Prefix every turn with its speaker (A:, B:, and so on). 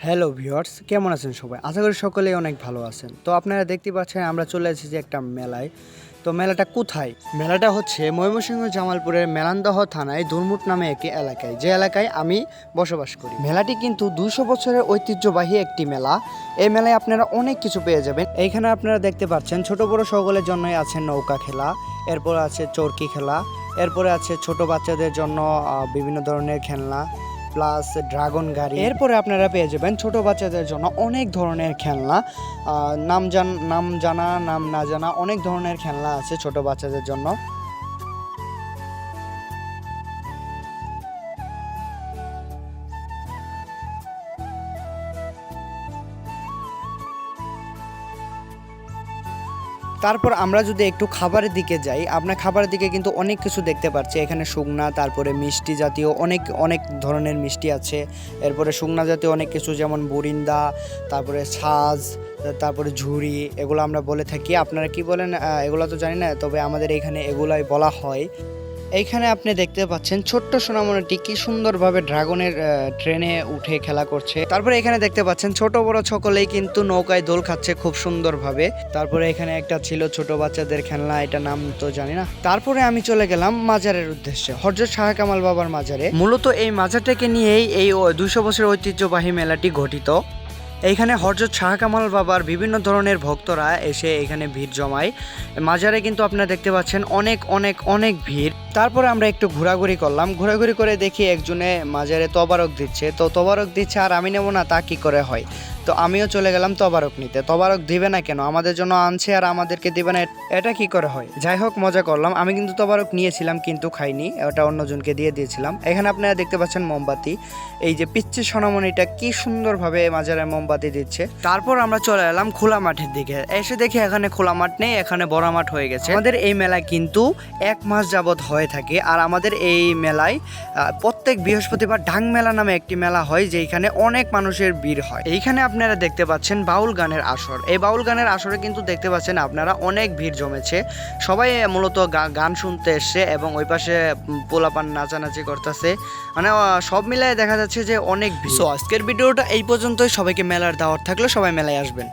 A: Hello viewers, কেমন আছেন সবাই? আশা করি সকলেই অনেক ভালো আছেন। তো আপনারা দেখতে পাচ্ছেন আমরা চলে এসেছি একটা মেলায়। তো মেলাটা কোথায়? মেলাটা হচ্ছে ময়মনসিংহ জামালপুরের মেলান্দহ থানায় দুরমুট নামে একটি এলাকায়, যে এলাকায় আমি বসবাস করি। মেলাটি কিন্তু 200 বছরের ঐতিহ্যবাহী একটি মেলা। এই মেলায় আপনারা অনেক কিছু পেয়ে যাবেন। এইখানে আপনারা দেখতে পাচ্ছেন ছোট বড় সকলের জন্যই আছে নৌকা খেলা, এরপর আছে চরকি খেলা, এরপরে আছে ছোট বাচ্চাদের জন্য বিভিন্ন ধরনের খেলনা প্লাস ড্রাগন গাড়ি। এরপরে আপনারা পেয়ে যাবেন ছোট বাচ্চাদের জন্য অনেক ধরনের খেলনা, নাম জানা নাম না জানা অনেক ধরনের খেলনা আছে ছোট বাচ্চাদের জন্য। তারপর আমরা যদি একটু খাবারের দিকে যাই, আপনার খাবারের দিকে কিন্তু অনেক কিছু দেখতে পাচ্ছি। এখানে শুকনা, তারপরে মিষ্টি জাতীয় অনেক অনেক ধরনের মিষ্টি আছে। এরপরে শুকনা জাতীয় অনেক কিছু, যেমন বুরিন্দা, তারপরে ছাজ, তারপরে ঝুড়ি, এগুলো আমরা বলে থাকি। আপনারা কি বলেন এগুলো তো জানি না, তবে আমাদের এখানে এগুলাই বলা হয়। এইখানে আপনি দেখতে পাচ্ছেন ছোট্ট সোনামণিটি কি সুন্দরভাবে ড্রাগনের ট্রেনে উঠে খেলা করছে। তারপরে এখানে দেখতে পাচ্ছেন ছোট বড় সকলেই কিন্তু নৌকায় দোল খাচ্ছে খুব সুন্দরভাবে। তারপরে এখানে একটা ছিল ছোট বাচ্চাদের খেলনা, এটা নাম তো জানি না। তারপরে আমি চলে গেলাম মাজারের উদ্দেশ্যে, হযরত শাহ কামাল বাবার মাজারে। মূলত এই মাজারটাকে নিয়েই এই 200 বছরের ঐতিহ্যবাহী মেলাটি গঠিত। এইখানে হযরত শাহ কামাল বাবার বিভিন্ন ধরনের ভক্তরা এসে এখানে ভিড় জমায়। মাজারে কিন্তু আপনারা দেখতে পাচ্ছেন অনেক অনেক অনেক ভিড়। তারপরে আমরা একটু ঘোরাঘুরি করলাম, ঘোরাঘুরি করে দেখি একজনে মাজারে তবারক দিচ্ছে। তো তবারক দিচ্ছে আর আমি নেব না তা কি করে হয়? তো আমিও চলে গেলাম তবারক নিতে। তবারক দিবে না কেন? আমাদের জন্য আনছে আর আমাদেরকে দিবে না, এটা কি করে হয়? যাই হোক, মজা করলাম। আমি কিন্তু তবারক নিয়েছিলাম কিন্তু খাইনি, ওটা অন্যজনকে দিয়ে দিয়েছিলাম। এখানে আপনারা দেখতে পাচ্ছেন মোমবাতি, এই যে পিচ্চি সোনামণিটা কি সুন্দরভাবে মাজারে মোমবাতি দিচ্ছে। তারপর আমরা চলে এলাম খোলা মাঠের দিকে। এসে দেখি এখানে খোলা মাঠ নেই, এখানে বড় মাঠ হয়ে গেছে। আমাদের এই মেলায় কিন্তু 1 মাস যাবত হয়ে থাকে। আর আমাদের এই মেলায় প্রত্যেক বৃহস্পতিবার ঢাং মেলা নামে একটি মেলা হয়, যেখানে অনেক মানুষের ভিড় হয়। এইখানে আপনারা দেখতে পাচ্ছেন বাউল গানের আসর। এই বাউল গানের আসরে কিন্তু দেখতে পাচ্ছেন আপনারা অনেক ভিড় জমেছে। সবাই মূলত গান শুনতে এসছে এবং ওই পাশে পোলাপান নাচানাচি করতেছে। মানে সব মিলায় দেখা যাচ্ছে যে অনেক ভিড়। সো আজকের ভিডিওটা এই পর্যন্তই। সবাইকে মেলার দাওয়াত থাকলে সবাই মেলায় আসবেন।